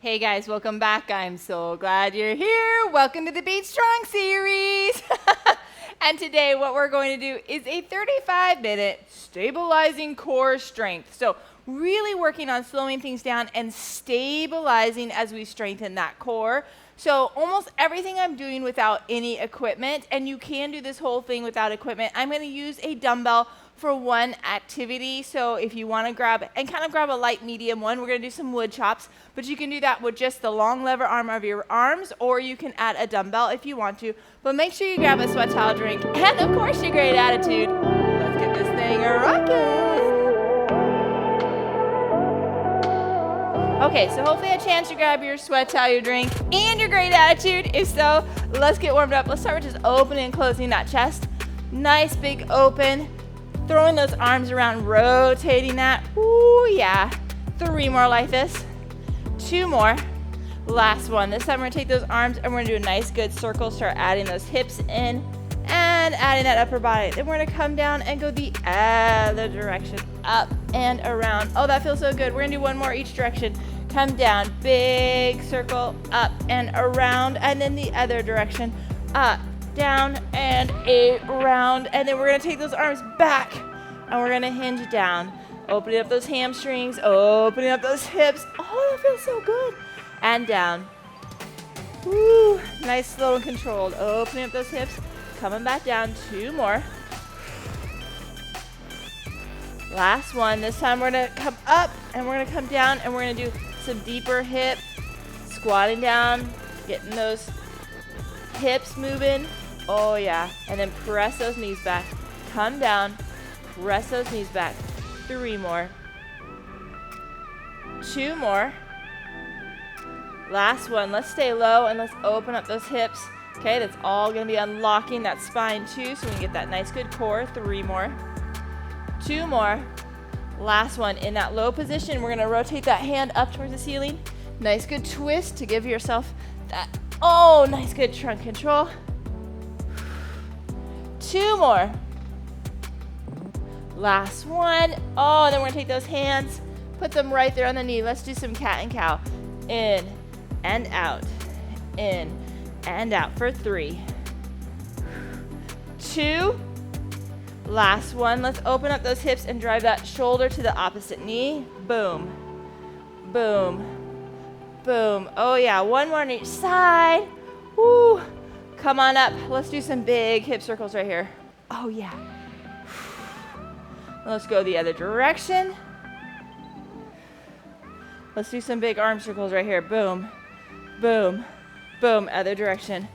Hey guys, welcome back. I'm so glad you're here. Welcome to the Be Strong series. And today what we're going to do is a 35-minute stabilizing core strength. So really working on slowing things down and stabilizing as we strengthen that core. So almost everything I'm doing without any equipment, and you can do this whole thing without equipment. I'm going to use a dumbbell for one activity. So if you want to grab a light medium one, we're going to do some wood chops, but you can do that with just the long lever arm of your arms, or you can add a dumbbell if you want to. But make sure you grab a sweat towel drink and of course your great attitude. Let's get this thing rocking. Okay, so hopefully a chance to grab your sweat towel, your drink, and your great attitude. If so, let's get warmed up. Let's start with just opening and closing that chest. Nice big open. Throwing those arms around, rotating that. Ooh, yeah. 3 more like this. 2 more. Last one. This time we're gonna take those arms and we're gonna do a nice good circle. Start adding those hips in and adding that upper body. Then we're gonna come down and go the other direction. Up and around. Oh, that feels so good. We're gonna do 1 more each direction. Come down, big circle, up and around, and then the other direction. Up, down, and around. And then we're gonna take those arms back and we're gonna hinge down. Opening up those hamstrings, opening up those hips. Oh, that feels so good. And down. Woo, nice, slow, and controlled. Opening up those hips, coming back down. 2 more. Last one. This time we're gonna come up and we're gonna come down and we're gonna do some deeper hip, squatting down, getting those hips moving. Oh yeah. And then press those knees back. Come down, press those knees back. 3 more. 2 more. Last one. Let's stay low and let's open up those hips. Okay, that's all gonna be unlocking that spine too, so we can get that nice good core. 3 more. 2 more. Last one. In that low position, we're gonna rotate that hand up towards the ceiling. Nice good twist to give yourself that, oh, nice good trunk control. 2 more. Last one. Oh, and then we're gonna take those hands, put them right there on the knee. Let's do some cat and cow. In and out. In and out for 3. 2. Last one. Let's open up those hips and drive that shoulder to the opposite knee. Boom. Boom. Boom. Oh yeah, 1 more on each side. Woo. Come on up. Let's do some big hip circles right here. Oh yeah. Let's go the other direction. Let's do some big arm circles right here. Boom. Boom. Boom. Other direction.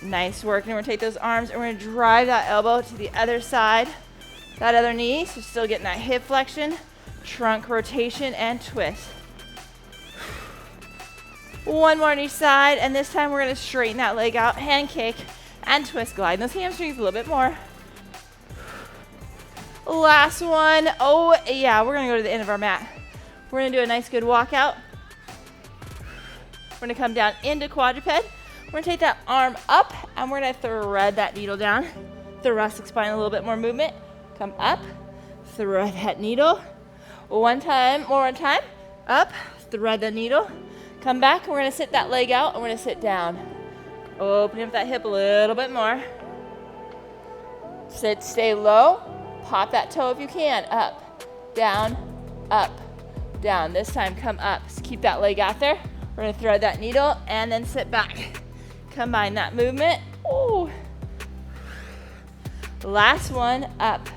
Nice work. And we're going to take those arms and we're going to drive that elbow to the other side, that other knee. So still getting that hip flexion, trunk rotation, and twist. 1 more on each side. And this time we're going to straighten that leg out, hand kick, and twist. Glide those hamstrings a little bit more. Last one. Oh, yeah. We're going to go to the end of our mat. We're going to do a nice good walkout. We're going to come down into quadruped. We're going to take that arm up and we're going to thread that needle down. Thoracic spine, a little bit more movement. Come up, thread that needle. One time. Up, thread the needle. Come back and we're going to sit that leg out and we're going to sit down. Open up that hip a little bit more. Sit, stay low. Pop that toe if you can. Up, down, down. This time come up. So keep that leg out there. We're going to thread that needle and then sit back. Combine that movement. Ooh. Last one, up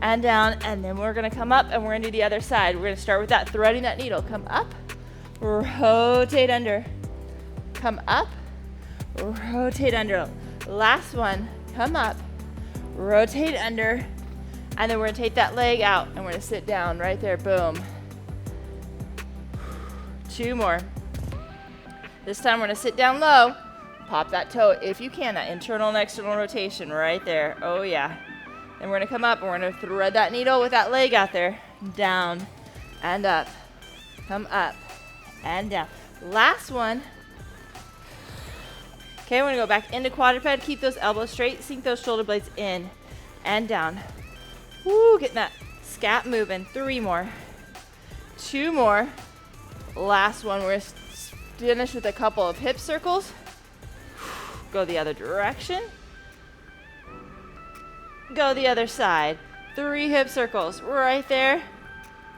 and down, and then we're gonna come up and we're gonna do the other side. We're gonna start with that threading that needle. Come up, rotate under. Come up, rotate under. Last one, come up, rotate under, and then we're gonna take that leg out and we're gonna sit down right there. Boom. 2 more. This time we're gonna sit down low. Pop that toe if you can, that internal and external rotation right there. Oh yeah. Then we're gonna come up and we're gonna thread that needle with that leg out there. Down and up. Come up and down. Last one. Okay, we're gonna go back into quadruped. Keep those elbows straight. Sink those shoulder blades in and down. Woo, getting that scap moving. 3 more. 2 more. Last one, we're gonna finish with a couple of hip circles. Go the other direction. Go the other side. 3 hip circles right there.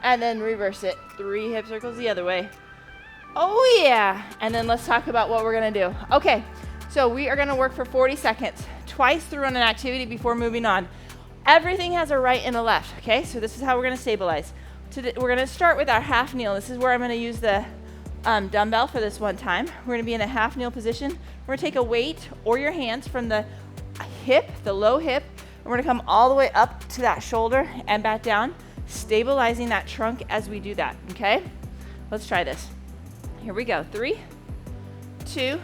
And then reverse it. 3 hip circles the other way. Oh yeah. And then let's talk about what we're gonna do. Okay, so we are gonna work for 40 seconds, twice through an activity before moving on. Everything has a right and a left, okay? So this is how we're gonna stabilize. We're gonna start with our half kneel. This is where I'm gonna use the dumbbell for this one time. We're gonna be in a half kneel position. We're gonna take a weight or your hands from the hip, the low hip, and we're gonna come all the way up to that shoulder and back down, stabilizing that trunk as we do that, okay? Let's try this. Here we go. 3, 2,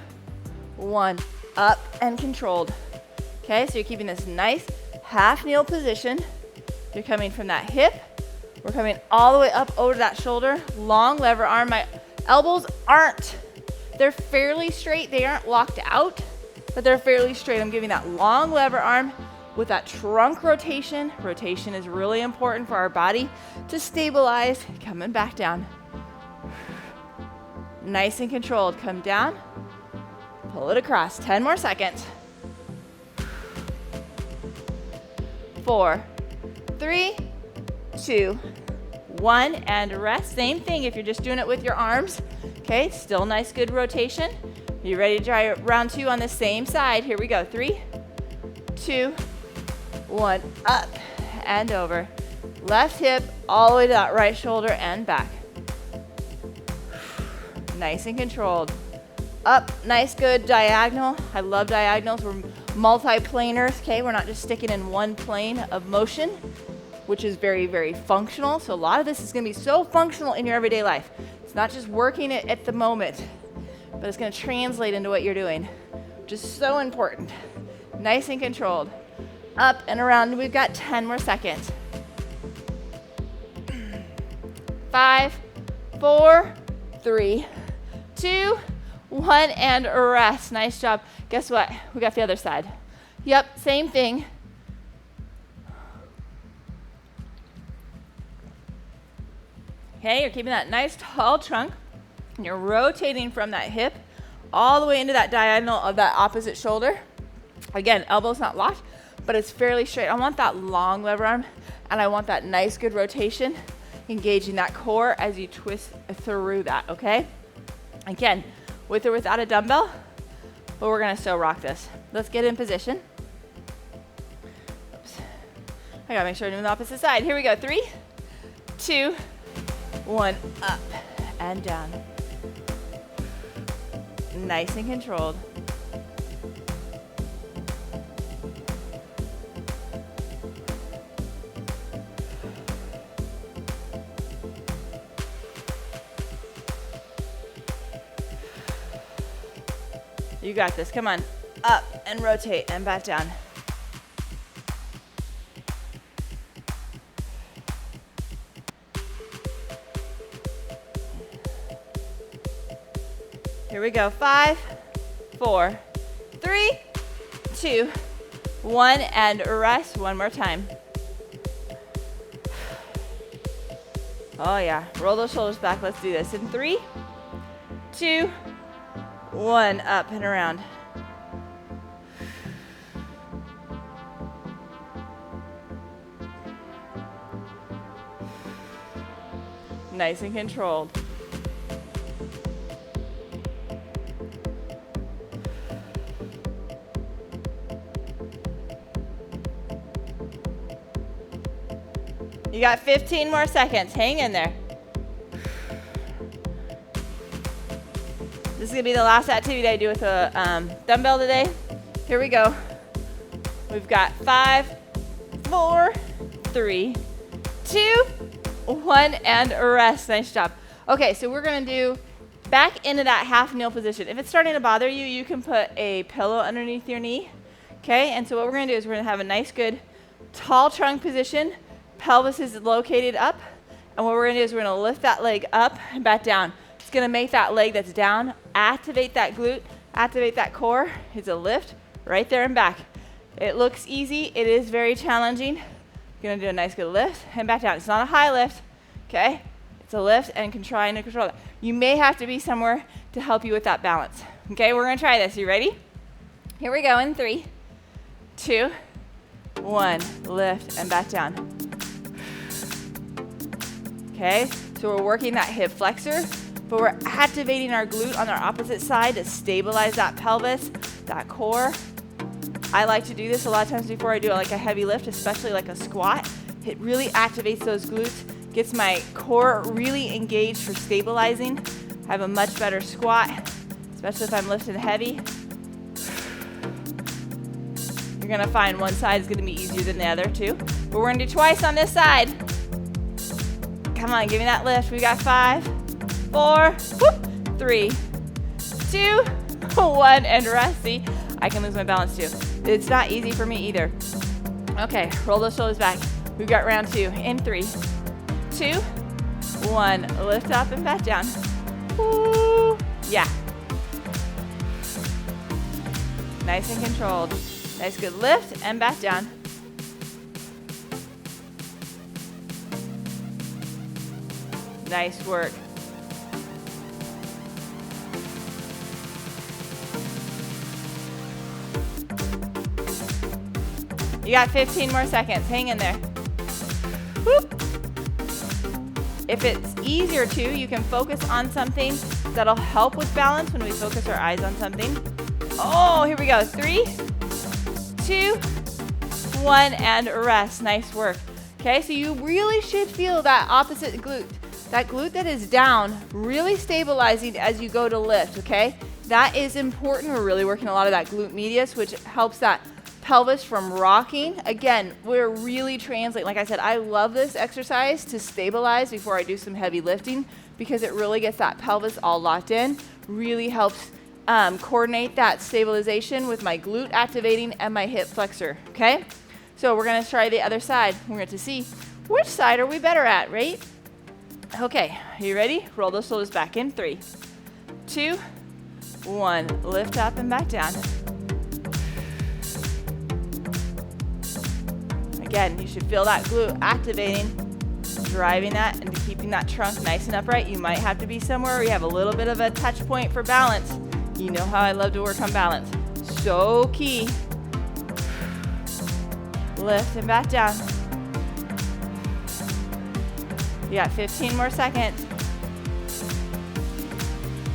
1, up and controlled. Okay, so you're keeping this nice half kneel position. You're coming from that hip. We're coming all the way up over that shoulder. Long lever arm. My elbows they're fairly straight. They aren't locked out, but they're fairly straight. I'm giving that long lever arm with that trunk rotation. Rotation is really important for our body to stabilize. Coming back down. Nice and controlled. Come down. Pull it across. 10 more seconds. 4, 3, 2, 1, and rest. Same thing if you're just doing it with your arms. Okay, still nice, good rotation. You ready to try round 2 on the same side? Here we go. 3, 2, 1, up and over. Left hip all the way to that right shoulder and back. Nice and controlled. Up, nice, good, diagonal. I love diagonals. We're multi-planers, okay? We're not just sticking in one plane of motion, which is very, very functional. So a lot of this is gonna be so functional in your everyday life. It's not just working it at the moment, but it's gonna translate into what you're doing, which is so important. Nice and controlled. Up and around, we've got 10 more seconds. 5, 4, 3, 2, 1, and rest. Nice job. Guess what? We got the other side. Yep, same thing. Okay, you're keeping that nice tall trunk, and you're rotating from that hip all the way into that diagonal of that opposite shoulder. Again, elbow's not locked, but it's fairly straight. I want that long lever arm, and I want that nice, good rotation, engaging that core as you twist through that, okay? Again, with or without a dumbbell, but we're gonna still rock this. Let's get in position. Oops. I gotta make sure I'm doing the opposite side. Here we go. 3, 2, 1, up and down. Nice and controlled. You got this. Come on. Up and rotate and back down. Here we go. 5, 4, 3, 2, 1, and rest. One more time. Oh yeah. Roll those shoulders back. Let's do this. In 3, 2, 1, up and around. Nice and controlled. You got 15 more seconds. Hang in there. This is gonna be the last activity I do with a dumbbell today. Here we go. We've got 5, 4, 3, 2, 1, and rest. Nice job. Okay, so we're gonna do back into that half kneel position. If it's starting to bother you, you can put a pillow underneath your knee. Okay, and so what we're gonna do is we're gonna have a nice, good, tall trunk position. Pelvis is located up, and what we're gonna do is we're gonna lift that leg up and back down. It's gonna make that leg that's down, activate that glute, activate that core. It's a lift right there and back. It looks easy, it is very challenging. You're gonna do a nice good lift and back down. It's not a high lift, okay? It's So lift and trying to control that. You may have to be somewhere to help you with that balance. Okay, we're gonna try this. You ready? Here we go in 3, 2, 1. Lift and back down. Okay, so we're working that hip flexor, but we're activating our glute on our opposite side to stabilize that pelvis, that core. I like to do this a lot of times before I do like a heavy lift, especially like a squat. It really activates those glutes, gets my core really engaged for stabilizing. I have a much better squat, especially if I'm lifting heavy. You're gonna find one side is gonna be easier than the other too. But we're gonna do twice on this side. Come on, give me that lift. We got 5, 4, whoop, 3, 2, 1, and rest. See, I can lose my balance too. It's not easy for me either. Okay, roll those shoulders back. We've got round 2 in 3, 2, 1. Lift up and back down. Ooh, yeah. Nice and controlled. Nice, good lift and back down. Nice work. You got 15 more seconds. Hang in there. Whoop. If it's easier to, you can focus on something that'll help with balance when we focus our eyes on something. Oh, here we go. 3, 2, 1, and rest. Nice work. Okay, so you really should feel that opposite glute. That glute that is down, really stabilizing as you go to lift, okay? That is important. We're really working a lot of that glute medius, which helps that pelvis from rocking. Again, we're really translating. Like I said, I love this exercise to stabilize before I do some heavy lifting because it really gets that pelvis all locked in. Really helps coordinate that stabilization with my glute activating and my hip flexor, okay? So we're gonna try the other side. We're going to see which side are we better at, right? Okay, are you ready? Roll those shoulders back in 3, 2, 1. Lift up and back down. Again, you should feel that glute activating, driving that and keeping that trunk nice and upright. You might have to be somewhere where you have a little bit of a touch point for balance. You know how I love to work on balance. So key. Lift and back down. You got 15 more seconds.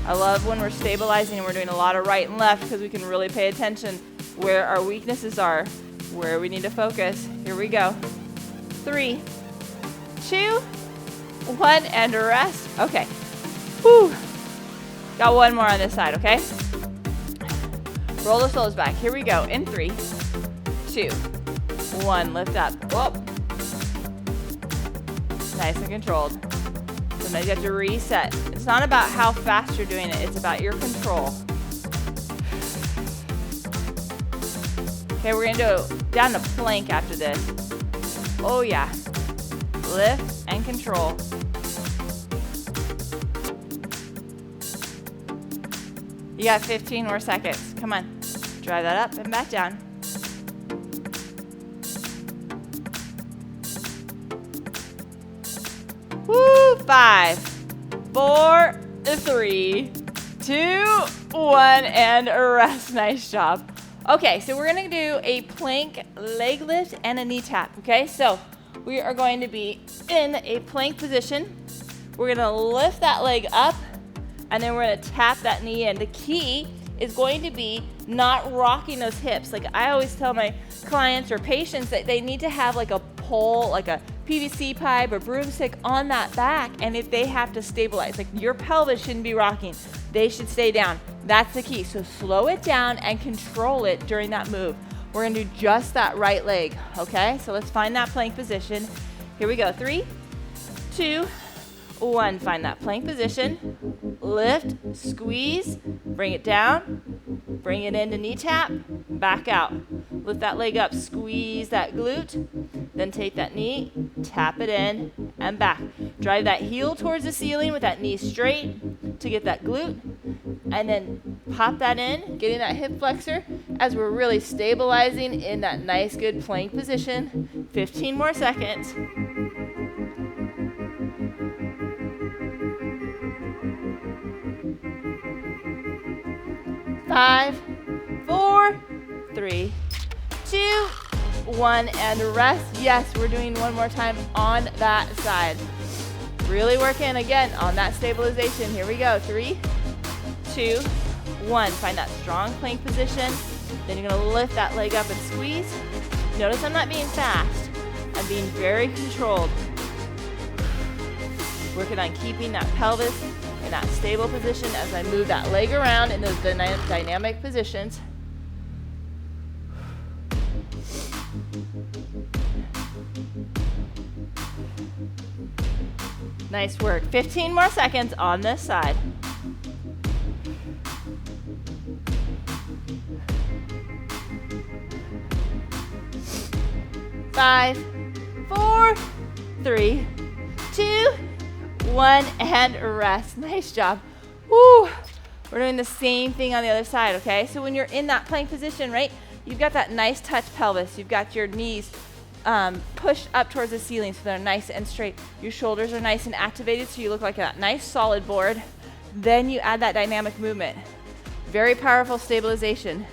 I love when we're stabilizing and we're doing a lot of right and left because we can really pay attention where our weaknesses are, where we need to focus. Here we go. 3, 2, 1, and rest. Okay. Whew. Got one more on this side, okay? Roll the shoulders back. Here we go. In 3, 2, 1. Lift up. Whoop. Nice and controlled. Sometimes you have to reset. It's not about how fast you're doing it. It's about your control. Okay, we're going to go down to plank after this. Oh, yeah. Lift and control. You got 15 more seconds. Come on. Drive that up and back down. Woo! 5, 4, 3, 2, 1, and rest. Nice job. Okay, so we're gonna do a plank leg lift and a knee tap, okay? So we are going to be in a plank position. We're gonna lift that leg up, and then we're gonna tap that knee in. The key is going to be not rocking those hips. Like I always tell my clients or patients that they need to have like a pole, like a PVC pipe or broomstick on that back, and if they have to stabilize, like your pelvis shouldn't be rocking, they should stay down. That's the key. So slow it down and control it during that move. We're gonna do just that right leg, okay? So let's find that plank position. Here we go. 3, 2, 1. Find that plank position. Lift, squeeze, bring it down, bring it into knee tap, back out. Lift that leg up, squeeze that glute, then take that knee, tap it in, and back. Drive that heel towards the ceiling with that knee straight to get that glute, and then pop that in, getting that hip flexor as we're really stabilizing in that nice, good plank position. 15 more seconds. 5, 4, 3, 2, 1, and rest. Yes, we're doing one more time on that side. Really working again on that stabilization. Here we go. 3, 2, 1. Find that strong plank position. Then you're gonna lift that leg up and squeeze. Notice I'm not being fast. I'm being very controlled. Working on keeping that pelvis in that stable position as I move that leg around in those dynamic positions. Nice work. 15 more seconds on this side. Five, 4, 3, 2, 1, and rest. Nice job. Woo. We're doing the same thing on the other side, okay? So when you're in that plank position, right, you've got that nice touch pelvis. You've got your knees pushed up towards the ceiling so they're nice and straight. Your shoulders are nice and activated so you look like a nice solid board. Then you add that dynamic movement. Very powerful stabilization.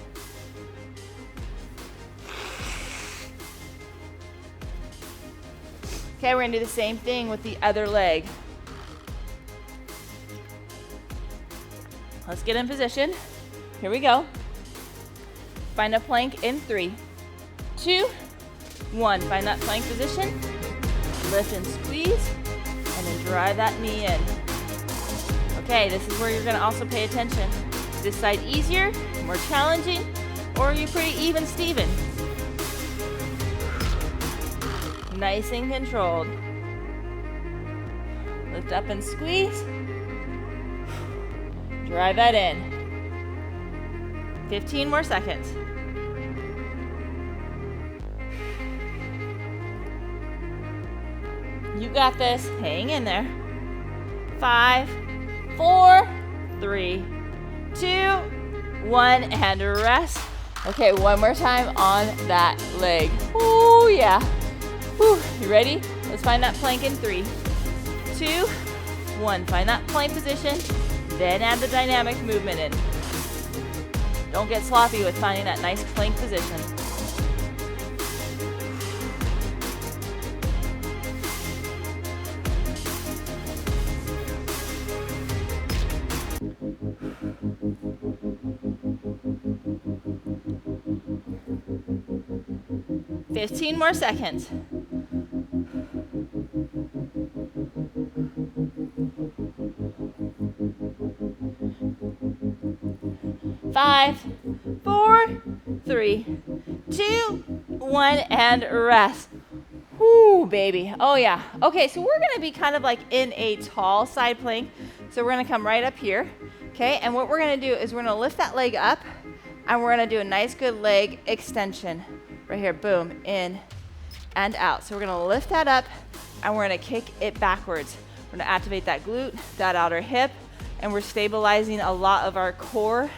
Okay, we're gonna do the same thing with the other leg. Let's get in position. Here we go. Find a plank in 3, 2, 1. Find that plank position. Lift and squeeze, and then drive that knee in. Okay, this is where you're gonna also pay attention. This side easier, more challenging, or are you pretty even Steven? Nice and controlled. Lift up and squeeze. Drive that in. 15 more seconds. You got this. Hang in there. 5, 4, 3, 2, 1, and rest. Okay, one more time on that leg. Oh yeah. Whew. You ready? Let's find that plank in 3, 2, 1. Find that plank position, then add the dynamic movement in. Don't get sloppy with finding that nice plank position. Fifteen more seconds. 5, 4, 3, 2, 1, and rest. Whoo, baby. Oh yeah. Okay, so we're gonna be kind of like in a tall side plank. So we're gonna come right up here. Okay, and what we're gonna do is we're gonna lift that leg up and we're gonna do a nice good leg extension. Right here, boom, in and out. So we're gonna lift that up and we're gonna kick it backwards. We're gonna activate that glute, that outer hip, and we're stabilizing a lot of our core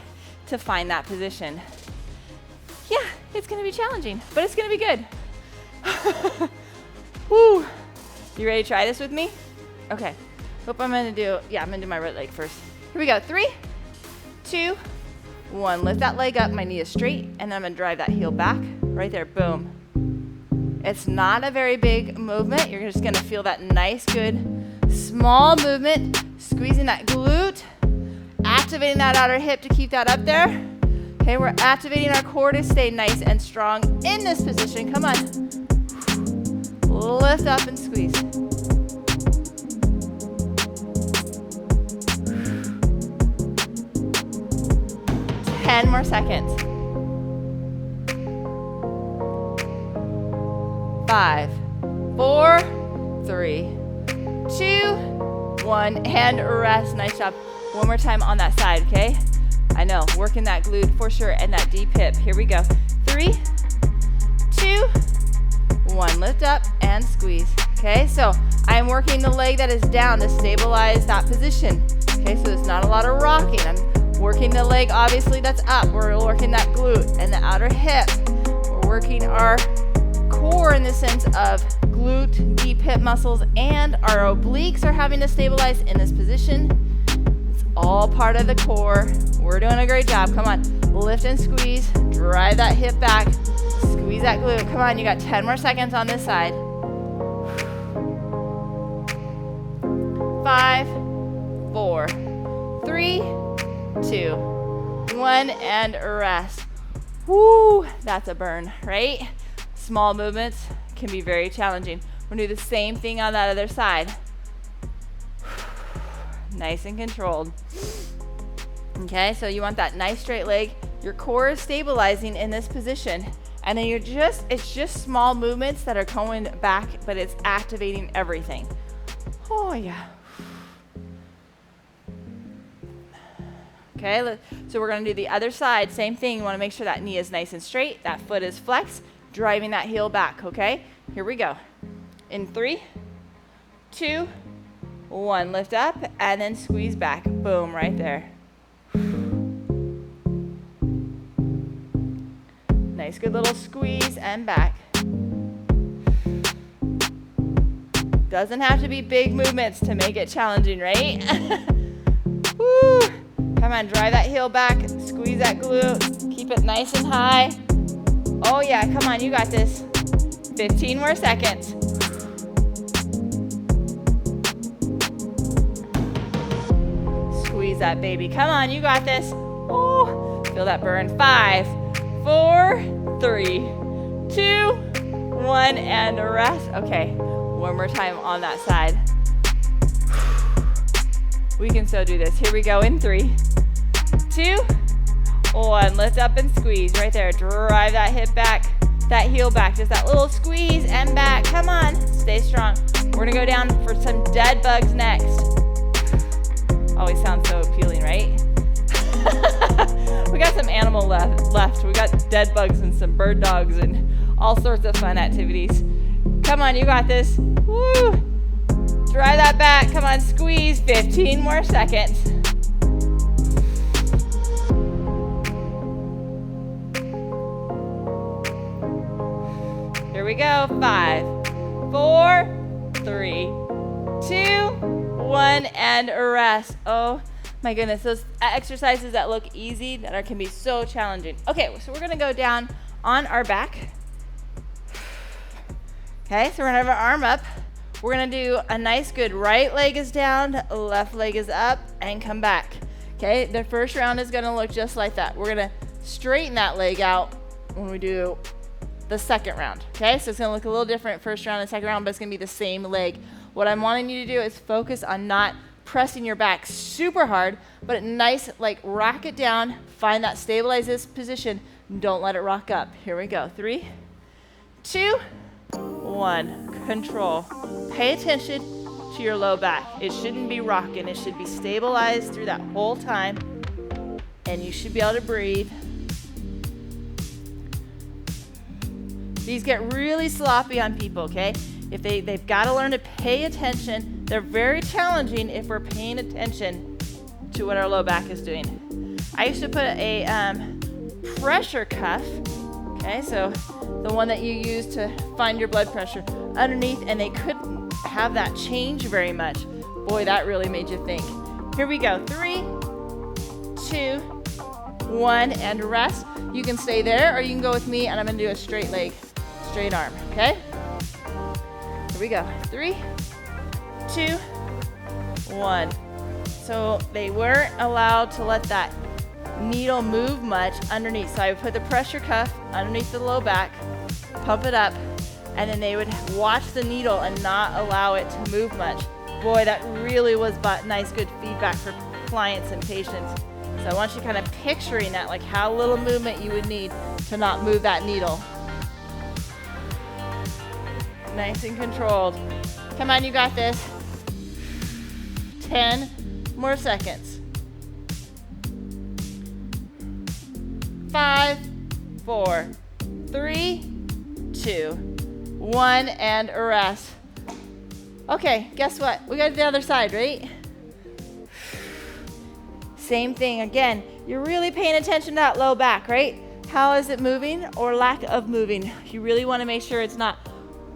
to find that position. Yeah, it's gonna be challenging, but it's gonna be good. Woo. You ready to try this with me? Okay, I'm gonna do my right leg first. Here we go, 3, 2, 1. Lift that leg up, my knee is straight, and then I'm gonna drive that heel back. Right there, boom. It's not a very big movement. You're just gonna feel that nice, good, small movement, squeezing that glute, activating that outer hip to keep that up there. Okay, we're activating our core to stay nice and strong in this position. Come on. Lift up and squeeze. Ten more seconds. 5, 4, 3, 2, 1, and rest. Nice job. One more time on that side, okay? I know, working that glute for sure and that deep hip. Here we go. 3, 2, 1. Lift up and squeeze. Okay, so I'm working the leg that is down to stabilize that position. Okay, so there's not a lot of rocking. I'm working the leg, obviously, that's up. We're working that glute and the outer hip. We're working our core in the sense of glute, deep hip muscles, and our obliques are having to stabilize in this position. It's all all part of the core. We're doing a great job. Come on, lift and squeeze. Drive that hip back. Squeeze that glute. Come on, you got 10 more seconds on this side. 5, 4, 3, 2, 1, and rest. Woo, that's a burn, right? Small movements can be very challenging. We're gonna do the same thing on that other side. Nice and controlled. Okay, so you want that nice straight leg. Your core is stabilizing in this position. And then it's just small movements that are going back, but it's activating everything. Oh yeah. Okay, so we're gonna do the other side, same thing. You wanna make sure that knee is nice and straight, that foot is flexed, driving that heel back, okay? Here we go. In 3, 2, 1, lift up, and then squeeze back. Boom, right there. Nice, good little squeeze and back. Doesn't have to be big movements to make it challenging, right? Woo! Come on, drive that heel back, squeeze that glute, keep it nice and high. Oh yeah, come on, you got this. 15 more seconds. Squeeze that baby, come on, you got this. Oh, feel that burn. 5, 4, 3, 2, 1, and rest. Okay, one more time on that side. We can still do this. Here we go in 3, 2, 1. Lift up and squeeze right there. Drive that hip back, that heel back. Just that little squeeze and back. Come on, stay strong. We're gonna go down for some dead bugs next. Always sounds so appealing, right? We got some animal left. We got dead bugs and some bird dogs and all sorts of fun activities. Come on, you got this. Woo! Drive that back. Come on, squeeze. 15 more seconds. Here we go. 5, 4, 3, 2, 1, and rest. Oh my goodness, those exercises that look easy that can be so challenging. Okay, so we're gonna go down on our back. Okay, so we're gonna have our arm up. We're gonna do a nice good right leg is down, left leg is up, and come back. Okay, the first round is gonna look just like that. We're gonna straighten that leg out when we do the second round. Okay, so it's gonna look a little different first round and second round, but it's gonna be the same leg. What I'm wanting you to do is focus on not pressing your back super hard, but nice, like rock it down, find that stabilize this position, don't let it rock up. Here we go, 3, 2, 1, control. Pay attention to your low back. It shouldn't be rocking, it should be stabilized through that whole time, and you should be able to breathe. These get really sloppy on people, okay? If they've got to learn to pay attention. They're very challenging if we're paying attention to what our low back is doing. I used to put a pressure cuff, okay, so the one that you use to find your blood pressure underneath, and they couldn't have that change very much. Boy, that really made you think. Here we go, 3, 2, 1, and rest. You can stay there, or you can go with me, and I'm gonna do a straight leg, straight arm, okay? Here we go, 3, 2, 1. So they weren't allowed to let that needle move much underneath. So I would put the pressure cuff underneath the low back, pump it up, and then they would watch the needle and not allow it to move much. Boy, that really was nice, good feedback for clients and patients. So I want you kind of picturing that, like how little movement you would need to not move that needle. Nice and controlled. Come on, you got this. 10 more seconds. 5, 4, 3, 2, 1, and rest. Okay, guess what? We got the other side, right? Same thing again. You're really paying attention to that low back, right? How is it moving or lack of moving? You really want to make sure it's not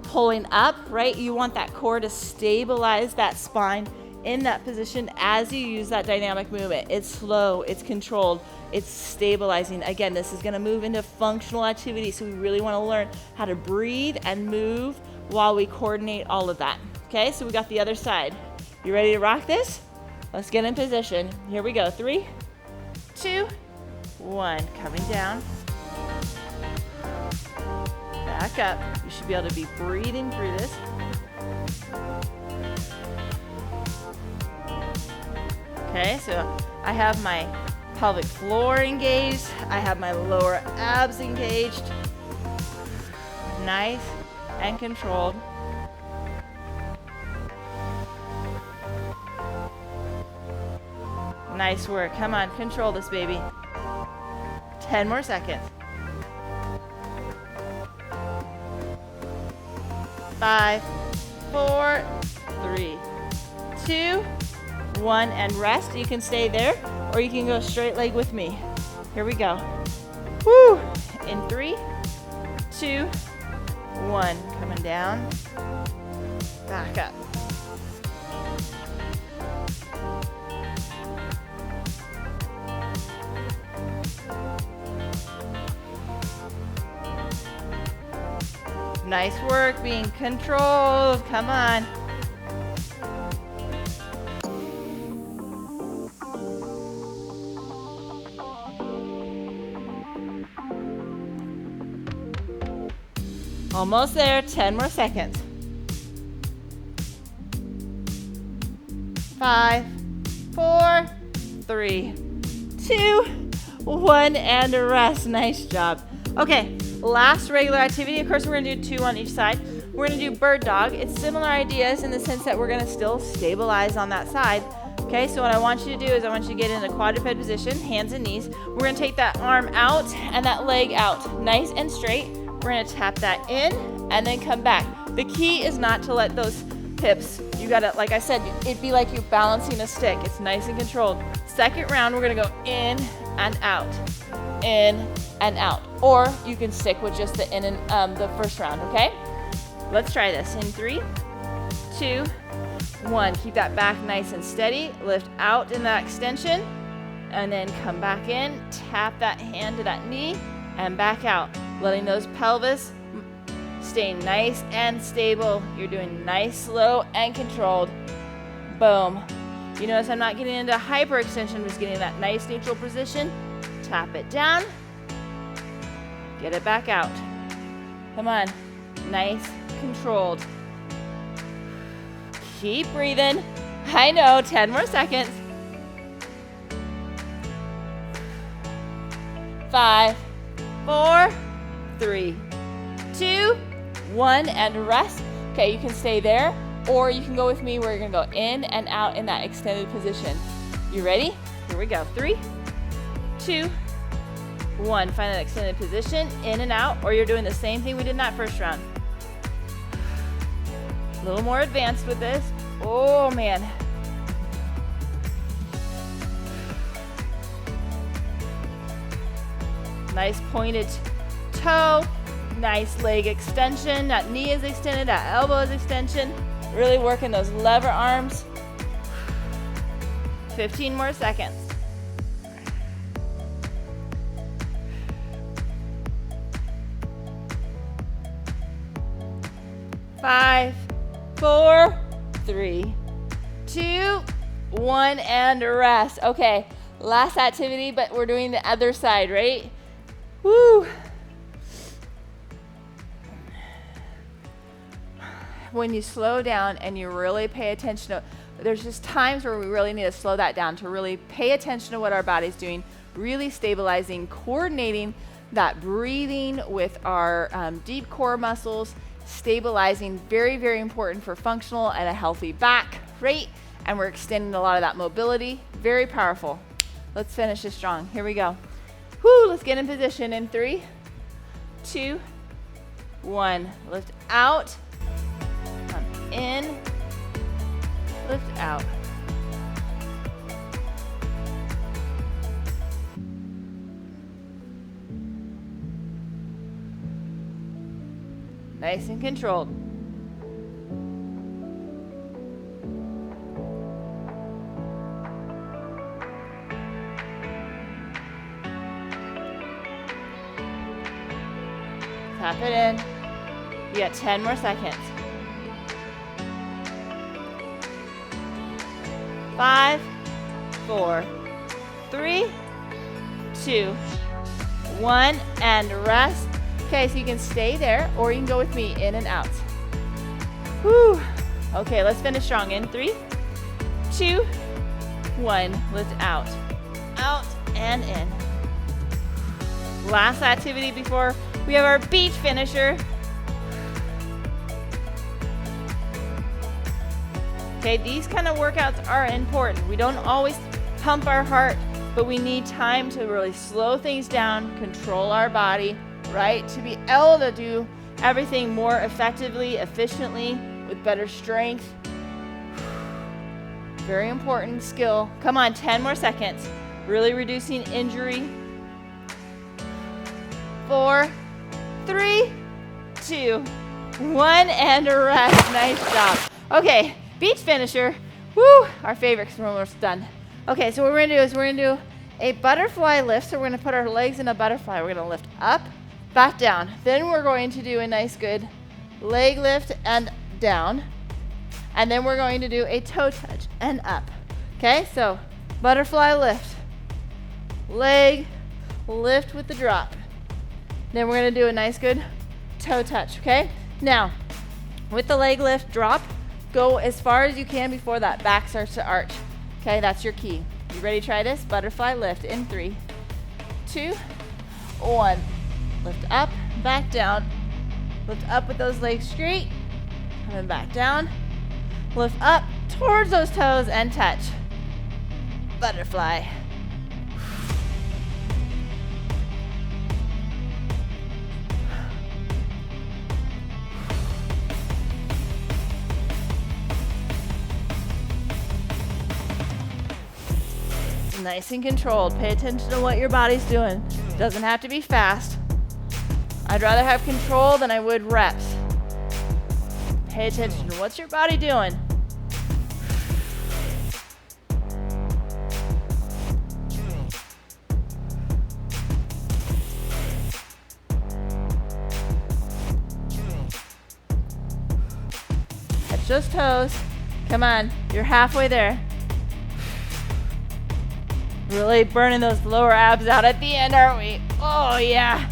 pulling up, right? You want that core to stabilize that spine in that position as you use that dynamic movement. It's slow, it's controlled, it's stabilizing. Again, this is gonna move into functional activity, so we really wanna learn how to breathe and move while we coordinate all of that. Okay, so we got the other side. You ready to rock this? Let's get in position. Here we go, 3, 2, 1, coming down. Back up. You should be able to be breathing through this. Okay, so I have my pelvic floor engaged. I have my lower abs engaged. Nice and controlled. Nice work. Come on, control this, baby. 10 more seconds. 5, 4, 3, 2, 1, and rest. You can stay there, or you can go straight leg with me. Here we go. Woo! In 3, 2, 1. Coming down. Back up. Nice work, being controlled. Come on. Almost there, 10 more seconds. 5, 4, 3, 2, 1, and rest. Nice job. Okay, last regular activity. Of course, we're gonna do 2 on each side. We're gonna do bird dog. It's similar ideas in the sense that we're gonna still stabilize on that side. Okay, so what I want you to do is I want you to get in a quadruped position, hands and knees. We're gonna take that arm out and that leg out, nice and straight. We're gonna tap that in and then come back. The key is not to let those hips, you gotta, like I said, it'd be like you're balancing a stick. It's nice and controlled. Second round, we're gonna go in and out, in and out. Or you can stick with just the in and the first round, okay? Let's try this in 3, 2, 1. Keep that back nice and steady. Lift out in that extension and then come back in. Tap that hand to that knee and back out. Letting those pelvis stay nice and stable. You're doing nice, slow, and controlled. Boom. You notice I'm not getting into hyperextension. I'm just getting that nice neutral position. Tap it down. Get it back out. Come on. Nice, controlled. Keep breathing. I know, 10 more seconds. 5, 4, 3, 2, 1, and rest. Okay, you can stay there, or you can go with me where you're gonna go in and out in that extended position. You ready? Here we go. 3, 2, 1. Find that extended position, in and out, or you're doing the same thing we did in that first round. A little more advanced with this. Oh man. Nice pointed toe, nice leg extension. That knee is extended, that elbow is extension. Really working those lever arms. 15 more seconds. 5, 4, 3, 2, 1, and rest. Okay, last activity, but we're doing the other side, right? Woo! When you slow down and you really pay attention to, there's just times where we really need to slow that down to really pay attention to what our body's doing, really stabilizing, coordinating that breathing with our deep core muscles, stabilizing, very, very important for functional and a healthy back, right? And we're extending a lot of that mobility, very powerful. Let's finish this strong. Here we go. Whoo, let's get in position in 3, 2, 1. Lift out, come in, lift out. Nice and controlled. Tap it in. You got 10 more seconds. 5, 4, 3, 2, 1, and rest. Okay, so you can stay there or you can go with me in and out. Whew. Okay, let's finish strong. In 3, 2, 1. Lift out. Out and in. Last activity before we have our beach finisher. Okay, these kind of workouts are important. We don't always pump our heart, but we need time to really slow things down, control our body, right? To be able to do everything more effectively, efficiently, with better strength. Very important skill. Come on, 10 more seconds. Really reducing injury. 4, 3, 2, 1, and rest. Nice job. Okay, beach finisher. Woo, our favorite because we're almost done. Okay, so what we're gonna do is we're gonna do a butterfly lift. So we're gonna put our legs in a butterfly. We're gonna lift up, back down. Then we're going to do a nice good leg lift and down. And then we're going to do a toe touch and up. Okay, so butterfly lift, leg lift with the drop. Then we're gonna do a nice good toe touch, okay? Now, with the leg lift drop, go as far as you can before that back starts to arch. Okay, that's your key. You ready to try this? Butterfly lift in 3, 2, 1. Lift up, back down. Lift up with those legs straight, and then back down. Lift up towards those toes and touch. Butterfly. Nice and controlled. Pay attention to what your body's doing. It doesn't have to be fast. I'd rather have control than I would reps. Pay attention to what's your body doing. Touch those toes. Come on, you're halfway there. Really burning those lower abs out at the end, aren't we? Oh yeah.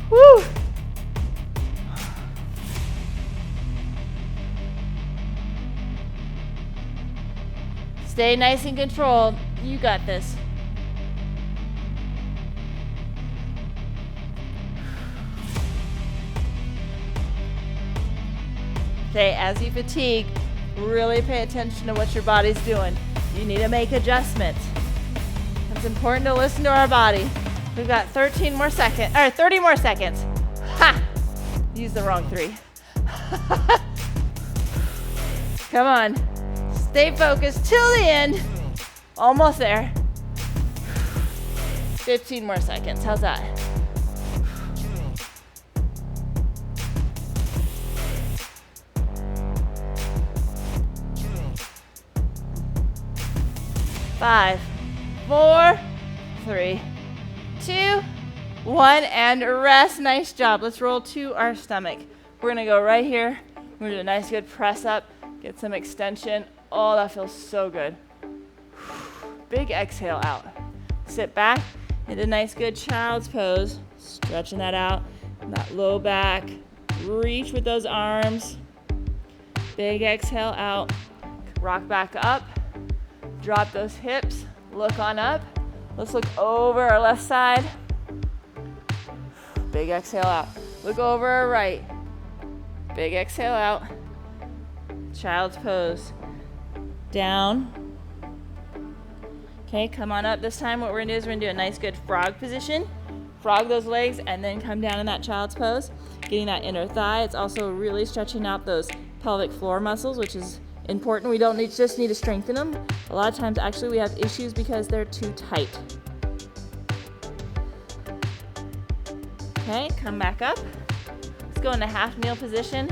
Woo! Stay nice and controlled. You got this. Okay, as you fatigue, really pay attention to what your body's doing. You need to make adjustments. It's important to listen to our body. We've got 13 more seconds, or 30 more seconds. Ha! Use the wrong 3. Come on. Stay focused till the end. Almost there. 15 more seconds. How's that? Five, 4, 3, 2, 1, and rest. Nice job. Let's roll to our stomach. We're gonna go right here. We're gonna do a nice good press up, get some extension. Oh, that feels so good. Big exhale out. Sit back into nice good child's pose. Stretching that out, that low back. Reach with those arms. Big exhale out. Rock back up. Drop those hips. Look on up. Let's look over our left side. Big exhale out. Look over our right. Big exhale out. Child's pose. Down. Okay, come on up. This time what we're gonna do is we're gonna do a nice good frog position. Frog those legs and then come down in that child's pose. Getting that inner thigh. It's also really stretching out those pelvic floor muscles, which is important. We don't just need to strengthen them. A lot of times actually we have issues because they're too tight. Okay, come back up. Let's go into half kneel position.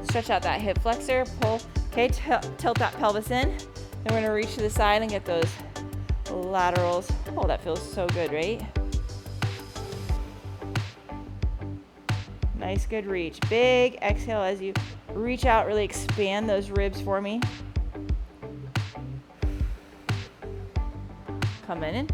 Stretch out that hip flexor, pull. Okay, tilt that pelvis in. Then we're gonna reach to the side and get those laterals. Oh, that feels so good, right? Nice, good reach. Big exhale as you reach out, really expand those ribs for me. Come in.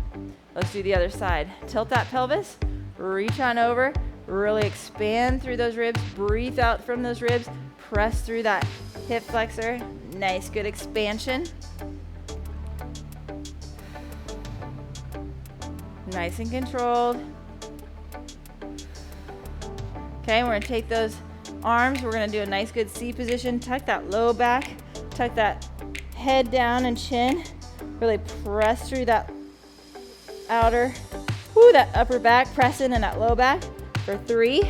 Let's do the other side. Tilt that pelvis, reach on over, really expand through those ribs, breathe out from those ribs, press through that hip flexor. Nice, good expansion. Nice and controlled. Okay, we're gonna take those arms, we're gonna do a nice good C position, tuck that low back, tuck that head down and chin, really press through that outer, that upper back, press in that low back for 3,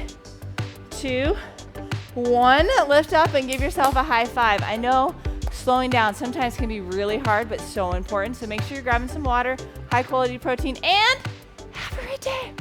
2, 1. Lift up and give yourself a high five. I know slowing down sometimes can be really hard, but so important. So make sure you're grabbing some water, high quality protein, and have a great day.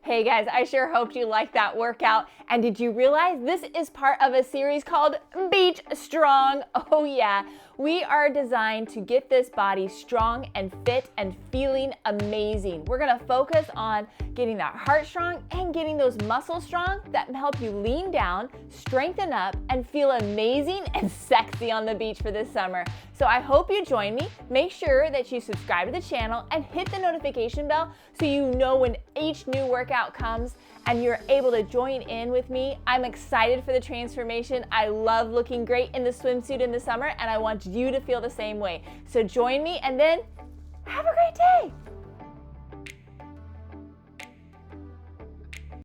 Hey guys, I sure hoped you liked that workout. And did you realize this is part of a series called Beach Strong? Oh yeah, we are designed to get this body strong and fit and feeling amazing. We're gonna focus on getting that heart strong and getting those muscles strong that help you lean down, strengthen up, and feel amazing and sexy on the beach for this summer. So I hope you join me. Make sure that you subscribe to the channel and hit the notification bell so you know when each new workout comes and you're able to join in with me. I'm excited for the transformation. I love looking great in the swimsuit in the summer, and I want you to feel the same way. So join me and then have a great day.